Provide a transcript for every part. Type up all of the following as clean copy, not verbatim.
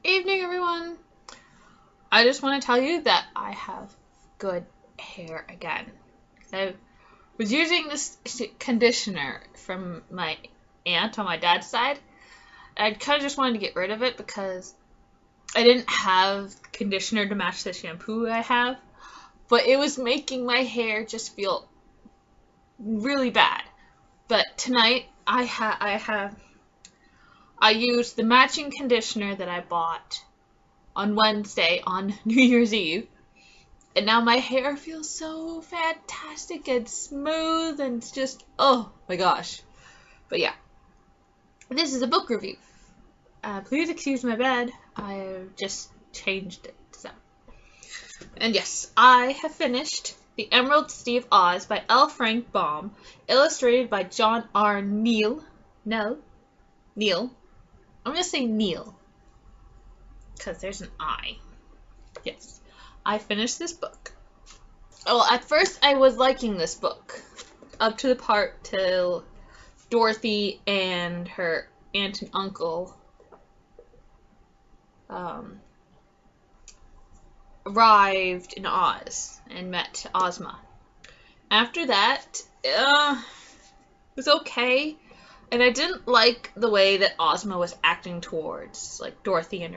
Evening, everyone. I just want to tell you that I have good hair again. I was using this conditioner from my aunt on my dad's side. I kind of just wanted to get rid of it because I didn't have conditioner to match the shampoo I have, but it was making my hair just feel really bad. But tonight I used the matching conditioner that I bought on Wednesday on New Year's Eve. And now my hair feels so fantastic and smooth and it's just, oh my gosh. But yeah, this is a book review. Please excuse my bed. I just changed it. And yes, I have finished The Emerald City of Oz by L. Frank Baum, illustrated by John R. Neill. Neill? I'm going to say Neill, because there's an I. Yes, I finished this book. Well, at first I was liking this book, up to the part till Dorothy and her aunt and uncle arrived in Oz and met Ozma. After that, it was okay, and I didn't like the way that Ozma was acting towards like Dorothy and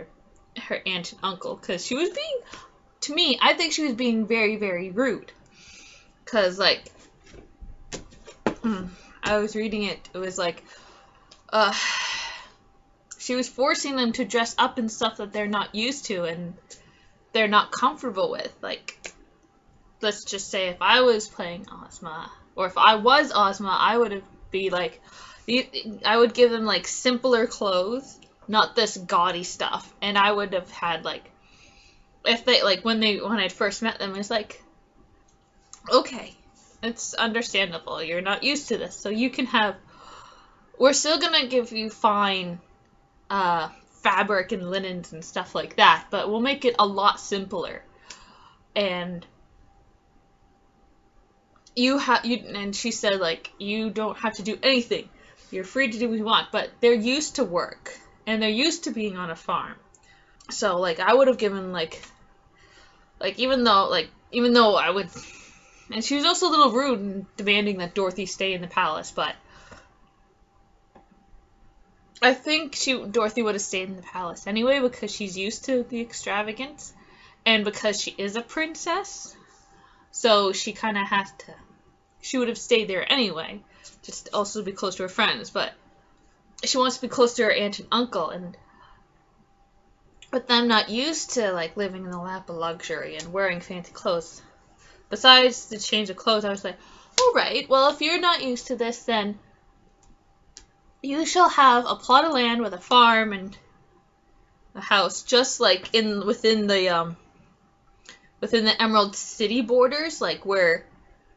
her aunt and uncle, because she was being, to me, I think she was being very, very rude. Because, like, I was reading it, it was like, she was forcing them to dress up in stuff that they're not used to and they're not comfortable with. Like, let's just say if I was playing Ozma, or if I was Ozma, I would be like, I would give them, like, simpler clothes, not this gaudy stuff. And I would have had, like, if they, like, when I first met them, it's like, okay, it's understandable. You're not used to this, so you can have, we're still gonna give you fine fabric and linens and stuff like that, but we'll make it a lot simpler. And and she said, like, you don't have to do anything. You're free to do what you want, but they're used to work, and they're used to being on a farm. So, like, I would have given, like, even though I would, and she was also a little rude in demanding that Dorothy stay in the palace, but I think Dorothy would have stayed in the palace anyway because she's used to the extravagance, and because she is a princess, so she kind of has to, she would have stayed there anyway, just also to be close to her friends, but she wants to be close to her aunt and uncle, and with them not used to, like, living in the lap of luxury and wearing fancy clothes, besides the change of clothes, I was like, alright, well, if you're not used to this, then you shall have a plot of land with a farm and a house, just like within the Emerald City borders, like where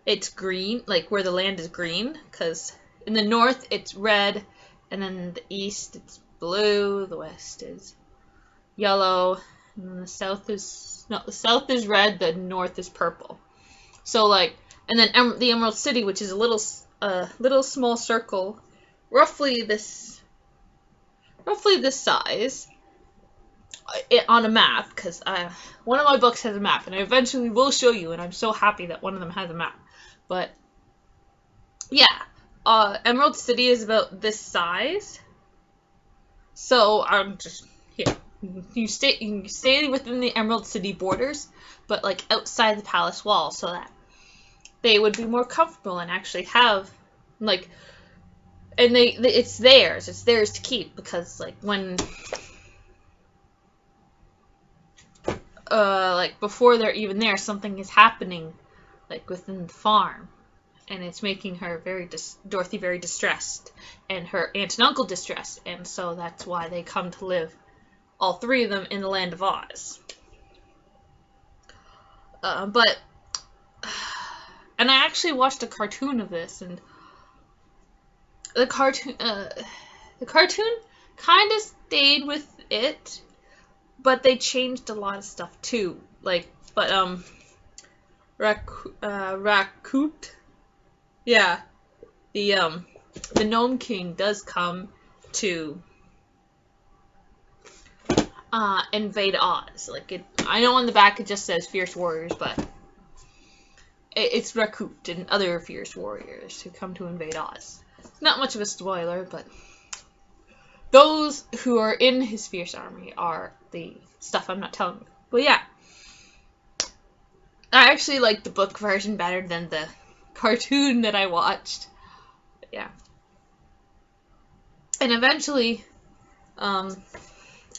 it's green, like where the land is green, because in the north it's red, and then the east it's blue, the west is yellow, and then the south is red, the north is purple. So, like, and then the Emerald City, which is a little small circle, roughly this size, on a map, because one of my books has a map, and I eventually will show you, and I'm so happy that one of them has a map. But yeah, Emerald City is about this size, so I'm just here. You stay within the Emerald City borders, but, like, outside the palace wall, so that they would be more comfortable and actually have, like, and it's theirs to keep, because, like, when like, before they're even there, something is happening, like, within the farm, and it's making her Dorothy very distressed, and her aunt and uncle distressed, and so that's why they come to live, all three of them, in the land of Oz. But and I actually watched a cartoon of this, and the cartoon kind of stayed with it, but they changed a lot of stuff too. Like, but Rakut, yeah, the Gnome King does come to invade Oz. Like I know on the back it just says Fierce Warriors, but it's Rakut and other fierce warriors who come to invade Oz. It's not much of a spoiler, but those who are in his fierce army are the stuff I'm not telling you. But yeah, I actually like the book version better than the cartoon that I watched. But yeah. And eventually,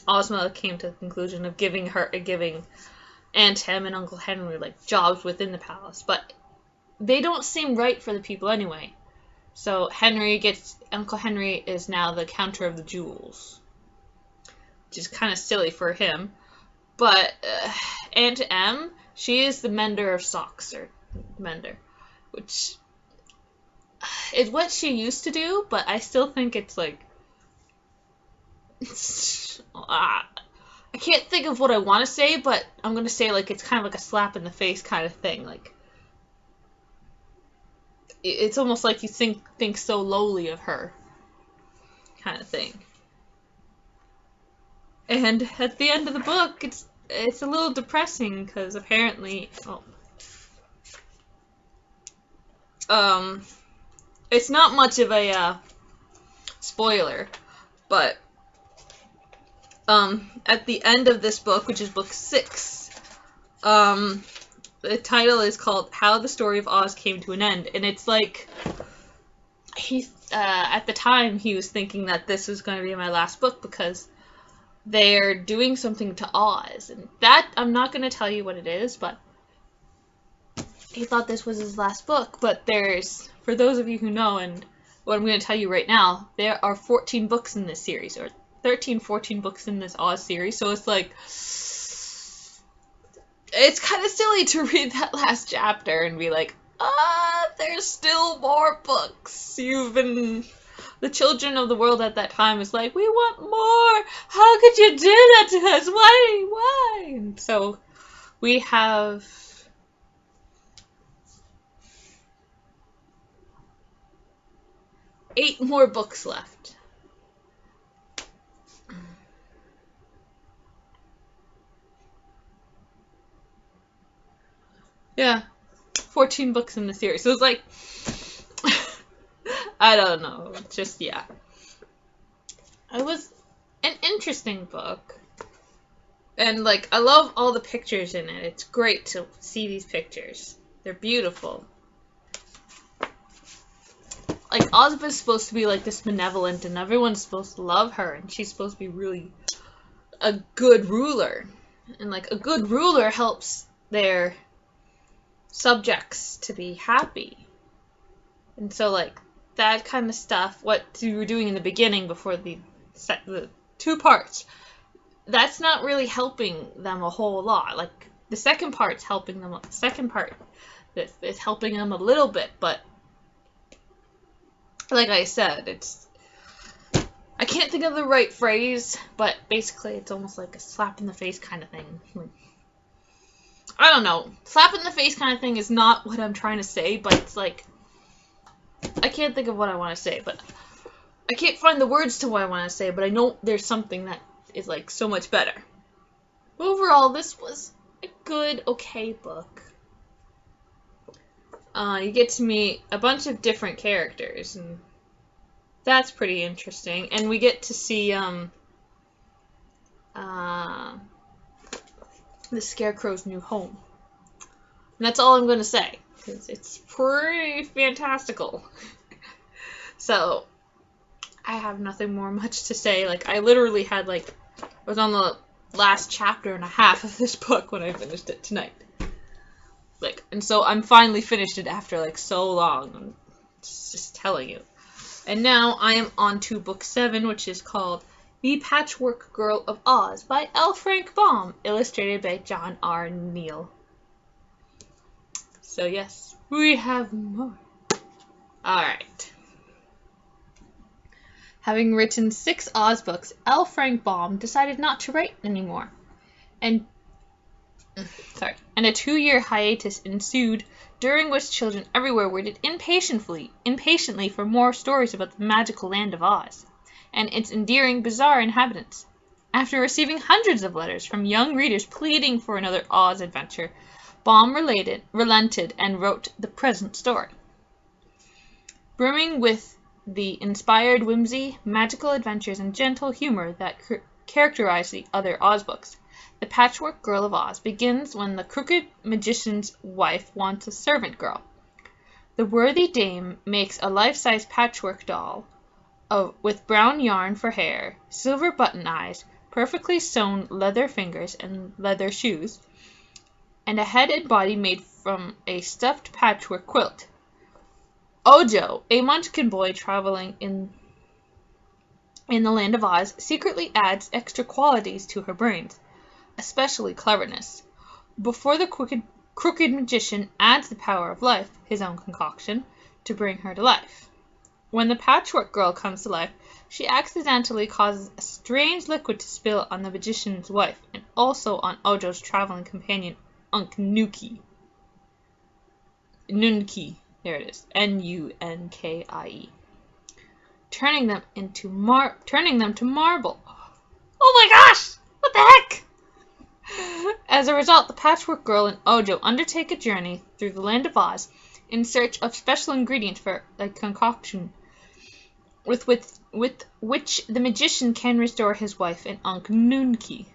Ozma came to the conclusion of giving Aunt Em and Uncle Henry like jobs within the palace, but they don't seem right for the people anyway. So Uncle Henry is now the counter of the jewels, which is kind of silly for him. But Aunt Em, she is the mender of socks, or mender, which is what she used to do, but I still think it's like, I can't think of what I want to say, but I'm going to say like it's kind of like a slap in the face kind of thing. Like, it's almost like you think so lowly of her kind of thing. And at the end of the book, it's a little depressing because apparently, it's not much of a spoiler, but at the end of this book, which is book 6, the title is called How the Story of Oz Came to an End, and it's like at the time he was thinking that this was going to be my last book because they're doing something to Oz, and that I'm not going to tell you what it is, but he thought this was his last book. But for those of you who know, and what I'm going to tell you right now, there are 14 books in this series, or 13, 14 books in this Oz series, so it's like, it's kind of silly to read that last chapter and be like, there's still more books. The children of the world at that time is like, we want more. How could you do that to us? Why? And so we have 8 more books left. Yeah, 14 books in the series. So it's like, I don't know. Just, yeah. It was an interesting book. And, like, I love all the pictures in it. It's great to see these pictures. They're beautiful. Like, Ozma's supposed to be, like, this benevolent, and everyone's supposed to love her, and she's supposed to be really a good ruler. And, like, a good ruler helps their subjects to be happy. And so, like, that kind of stuff, what you were doing in the beginning before the 2 parts, that's not really helping them a whole lot. Like, the second part's helping them. The second part is helping them a little bit, but like I said, I can't think of the right phrase, but basically it's almost like a slap in the face kind of thing. I don't know. Slap in the face kind of thing is not what I'm trying to say, but it's like, I can't think of what I want to say, but I can't find the words to what I want to say, but I know there's something that is like so much better. Overall, this was a good, okay book. You get to meet a bunch of different characters, and that's pretty interesting. And we get to see the Scarecrow's new home. And that's all I'm going to say, because it's pretty fantastical. So, I have nothing more much to say. Like, I literally had, like, I was on the last chapter and a half of this book when I finished it tonight. Like, and so I'm finally finished it after, like, so long. I'm just telling you. And now I am on to book 7, which is called The Patchwork Girl of Oz by L. Frank Baum, illustrated by John R. Neill. So yes, we have more. Alright. Having written 6 Oz books, L. Frank Baum decided not to write anymore. And a 2-year hiatus ensued, during which children everywhere waited impatiently for more stories about the magical land of Oz and its endearing, bizarre inhabitants. After receiving hundreds of letters from young readers pleading for another Oz adventure, Baum relented and wrote the present story. Brimming with the inspired whimsy, magical adventures, and gentle humor that characterize the other Oz books, The Patchwork Girl of Oz begins when the crooked magician's wife wants a servant girl. The worthy dame makes a life-size patchwork doll with brown yarn for hair, silver button eyes, perfectly sewn leather fingers and leather shoes, and a head and body made from a stuffed patchwork quilt. Ojo, a munchkin boy traveling in the land of Oz, secretly adds extra qualities to her brains, especially cleverness. Before the crooked magician adds the power of life, his own concoction, to bring her to life. When the Patchwork Girl comes to life, she accidentally causes a strange liquid to spill on the magician's wife and also on Ojo's traveling companion, Unc Nukie. Nunkie. There it is. Nunkie. Turning them to marble. Oh my gosh! What the heck? As a result, the Patchwork Girl and Ojo undertake a journey through the land of Oz in search of special ingredients for a concoction with which the magician can restore his wife and Unc Nunkie.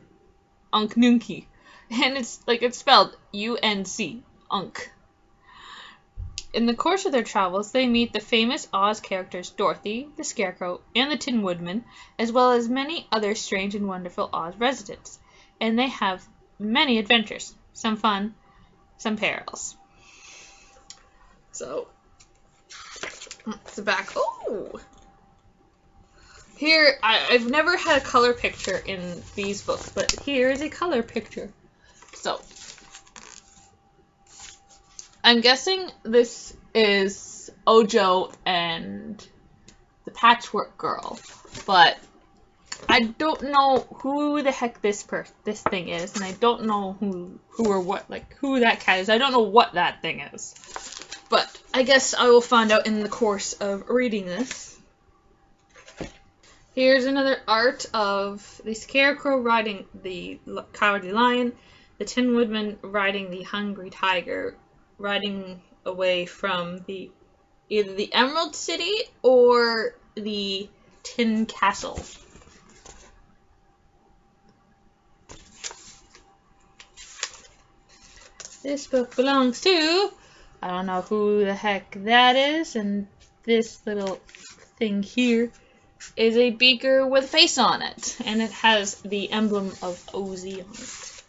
Unc Nunkie. And it's spelled U-N-C. Unc. In the course of their travels, they meet the famous Oz characters Dorothy, the Scarecrow, and the Tin Woodman, as well as many other strange and wonderful Oz residents. And they have many adventures. Some fun, some perils. So, that's the back. Oh! Here, I've never had a color picture in these books, but here is a color picture. So, I'm guessing this is Ojo and the Patchwork Girl, but I don't know who the heck this thing is, and I don't know who or what, who that cat is. I don't know what that thing is, but I guess I will find out in the course of reading this. Here's another art of the Scarecrow riding the Cowardly Lion, the Tin Woodman riding the Hungry Tiger, riding away from either the Emerald City or the Tin Castle. This book belongs to, I don't know who the heck that is, and this little thing here is a beaker with a face on it, and it has the emblem of Oz on it.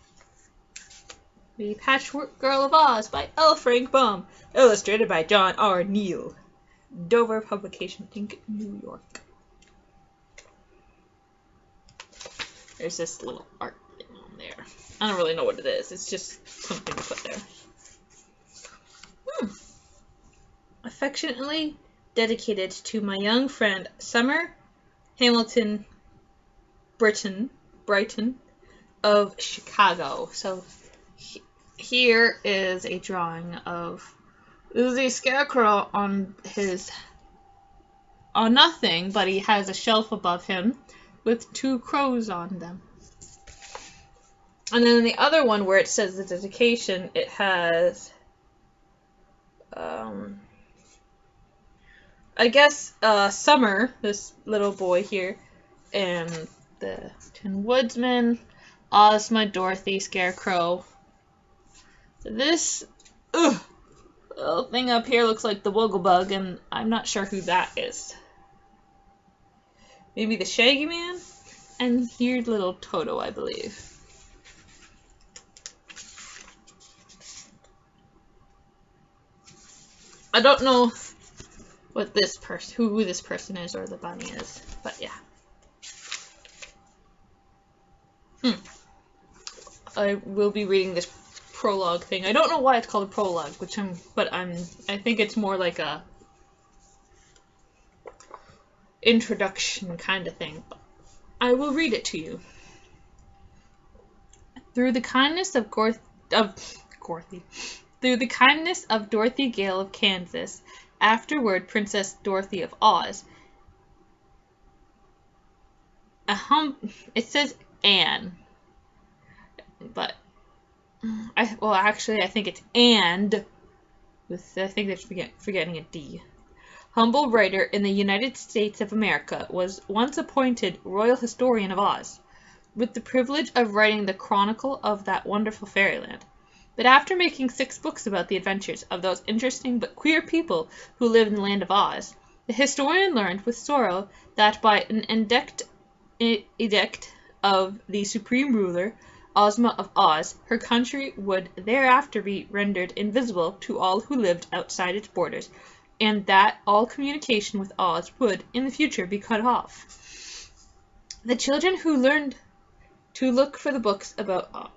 The Patchwork Girl of Oz by L. Frank Baum, illustrated by John R. Neill. Dover Publication Inc., New York. There's this little art thing on there. I don't really know what it is. It's just something to put there. Affectionately dedicated to my young friend Summer Hamilton Brighton of Chicago. So here is a drawing of the Scarecrow on nothing, but he has a shelf above him with two crows on them. And then the other one where it says the dedication, it has I guess Summer, this little boy here, and the Tin Woodsman, Ozma, Dorothy, Scarecrow. This little thing up here looks like the Wogglebug, and I'm not sure who that is. Maybe the Shaggy Man? And here's little Toto, I believe. I don't know what who this person is or the bunny is, but yeah. I will be reading this prologue thing. I don't know why it's called a prologue, I think it's more like a introduction kind of thing. But I will read it to you. Through the kindness of Dorothy Gale of Kansas, afterward Princess Dorothy of Oz, it says Anne. But, I think it's and, I think they're forgetting a D. Humble writer in the United States of America, was once appointed Royal Historian of Oz, with the privilege of writing the chronicle of that wonderful fairyland. But after making 6 books about the adventures of those interesting but queer people who lived in the land of Oz, the historian learned with sorrow that by an edict of the supreme ruler, Ozma of Oz, her country would thereafter be rendered invisible to all who lived outside its borders, and that all communication with Oz would, in the future, be cut off. The children who learned to look for the books about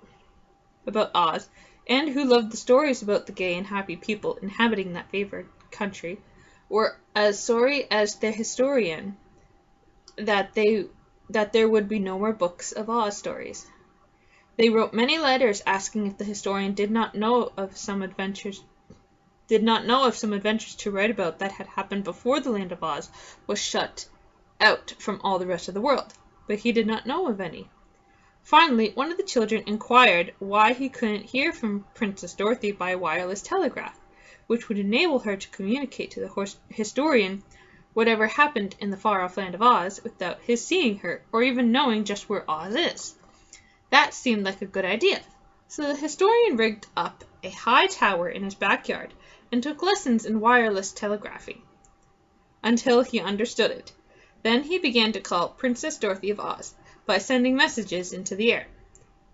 Oz, and who loved the stories about the gay and happy people inhabiting that favored country, were as sorry as their historian that there would be no more books of Oz stories. They wrote many letters asking if the historian did not know of some adventures to write about that had happened before the land of Oz was shut out from all the rest of the world, but he did not know of any. Finally, one of the children inquired why he couldn't hear from Princess Dorothy by wireless telegraph, which would enable her to communicate to the historian whatever happened in the far-off land of Oz without his seeing her or even knowing just where Oz is. That seemed like a good idea, so the historian rigged up a high tower in his backyard and took lessons in wireless telegraphy until he understood it. Then he began to call Princess Dorothy of Oz by sending messages into the air.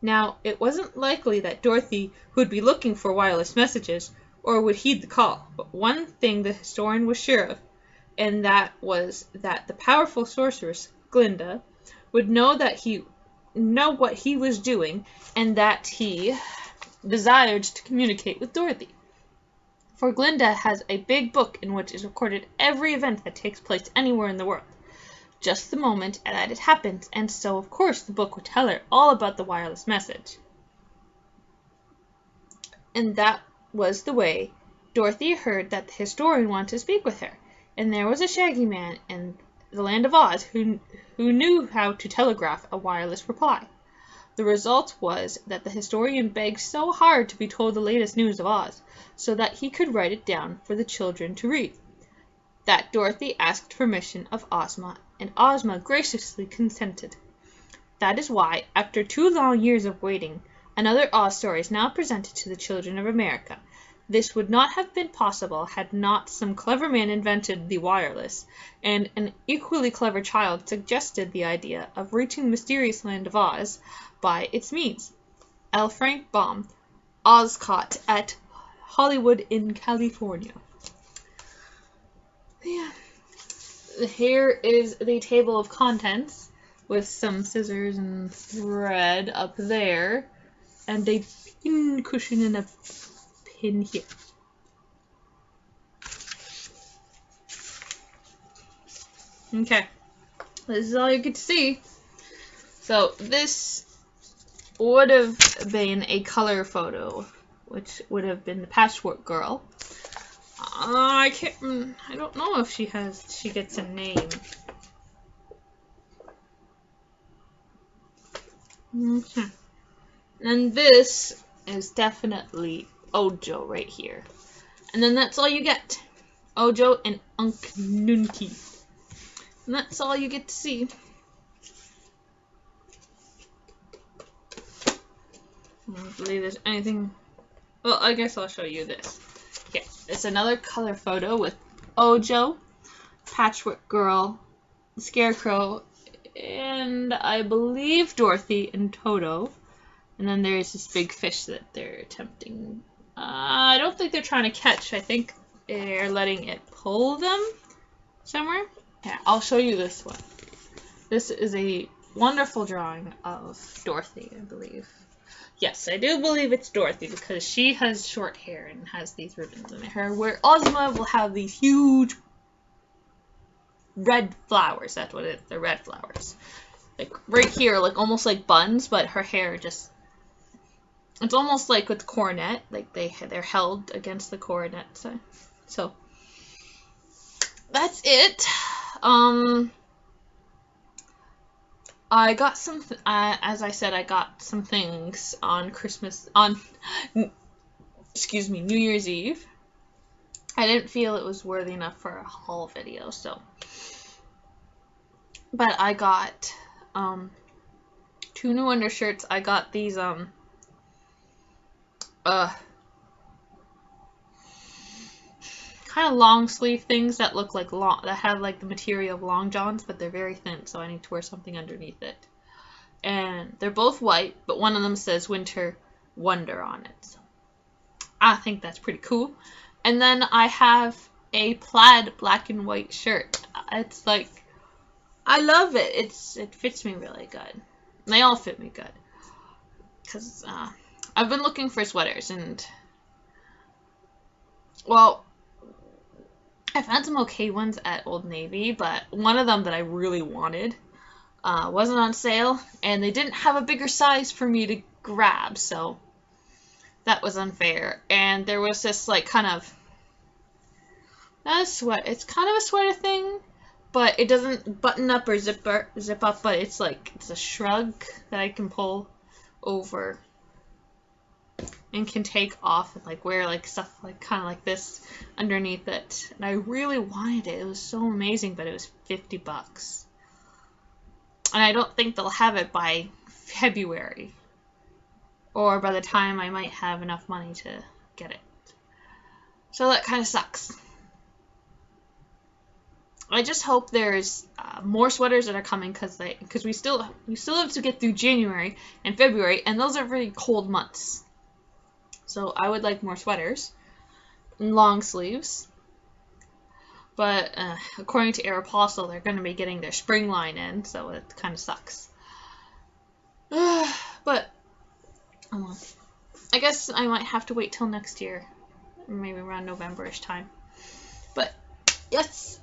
Now, it wasn't likely that Dorothy would be looking for wireless messages or would heed the call, but one thing the historian was sure of, and that was that the powerful sorceress, Glinda, would know what he was doing, and that he desired to communicate with Dorothy. For Glinda has a big book in which is recorded every event that takes place anywhere in the world, just the moment that it happens, and so of course the book would tell her all about the wireless message. And that was the way Dorothy heard that the historian wanted to speak with her, and there was a shaggy man in the land of Oz who knew how to telegraph a wireless reply. The result was that the historian begged so hard to be told the latest news of Oz, so that he could write it down for the children to read, that Dorothy asked permission of Ozma, and Ozma graciously consented. That is why, after 2 long years of waiting, another Oz story is now presented to the children of America. This would not have been possible had not some clever man invented the wireless, and an equally clever child suggested the idea of reaching the mysterious land of Oz by its means. L. Frank Baum, Ozcott at Hollywood in California. Yeah. Here is the table of contents with some scissors and thread up there, and a pin cushion and a pin here. Okay, this is all you get to see. So this would have been a color photo, which would have been the Patchwork Girl. I don't know if she gets a name. Okay. And this is definitely Ojo right here. And then that's all you get. Ojo and Unk Nunki. And that's all you get to see. I don't believe there's anything. Well, I guess I'll show you this. Okay, it's another color photo with Ojo, Patchwork Girl, Scarecrow, and I believe Dorothy and Toto. And then there's this big fish that they're attempting. I don't think they're trying to catch. I think they're letting it pull them somewhere. Yeah, I'll show you this one. This is a wonderful drawing of Dorothy, I believe. Yes, I do believe it's Dorothy because she has short hair and has these ribbons in her hair, where Ozma will have these huge red flowers. That's what it is. They're red flowers. Like right here, like almost like buns, but her hair just... It's almost like with the coronet. Like they're held against the coronet. So that's it. I got some, as I said, I got some things on excuse me, New Year's Eve. I didn't feel it was worthy enough for a haul video, so. But I got, 2 new undershirts. I got these, kind of long sleeve things that look like that have like the material of long johns, but they're very thin, so I need to wear something underneath it. And they're both white, but one of them says Winter Wonder on it. So I think that's pretty cool. And then I have a plaid black and white shirt. It's like, I love it. It fits me really good. They all fit me good. Because I've been looking for sweaters, and, well, I found some okay ones at Old Navy, but one of them that I really wanted wasn't on sale, and they didn't have a bigger size for me to grab, so that was unfair. And there was this, like, kind of, not a sweat, it's kind of a sweater thing, but it doesn't button up or zip up, but it's like, it's a shrug that I can pull over and can take off and like wear like stuff like kind of like this underneath it. And I really wanted it. It was so amazing, but it was $50. And I don't think they'll have it by February, or by the time I might have enough money to get it. So that kind of sucks. I just hope there's more sweaters that are coming, because we still have to get through January and February, and those are very cold months. So I would like more sweaters and long sleeves. But according to Aeropostale, they're going to be getting their spring line in, so it kind of sucks. But I guess I might have to wait till next year, maybe around November-ish time. But yes,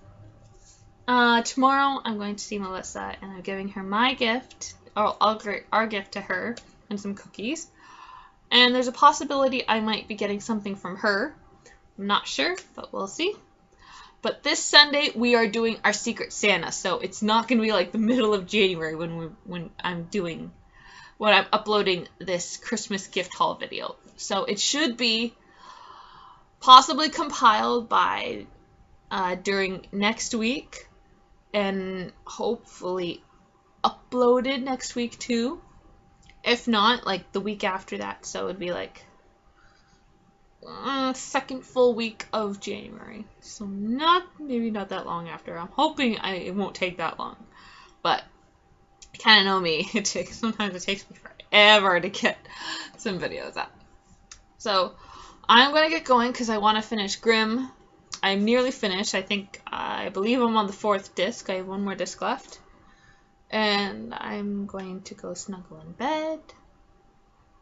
tomorrow I'm going to see Melissa, and I'm giving her my gift, or our gift to her, and some cookies. And there's a possibility I might be getting something from her. I'm not sure, but we'll see. But this Sunday we are doing our Secret Santa, so it's not going to be like the middle of January when I'm uploading this Christmas gift haul video. So it should be possibly compiled by during next week, and hopefully uploaded next week too. If not, like the week after that, so it would be like second full week of January. So maybe not that long after. I'm hoping it won't take that long, but you kind of know me. Sometimes it takes me forever to get some videos up. So I'm gonna get going because I want to finish Grimm. I'm nearly finished. I believe I'm on the 4th disc. I have one more disc left. And I'm going to go snuggle in bed.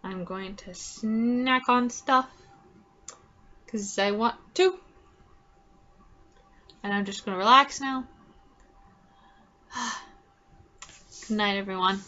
I'm going to snack on stuff, because I want to. And I'm just going to relax now. Good night, everyone.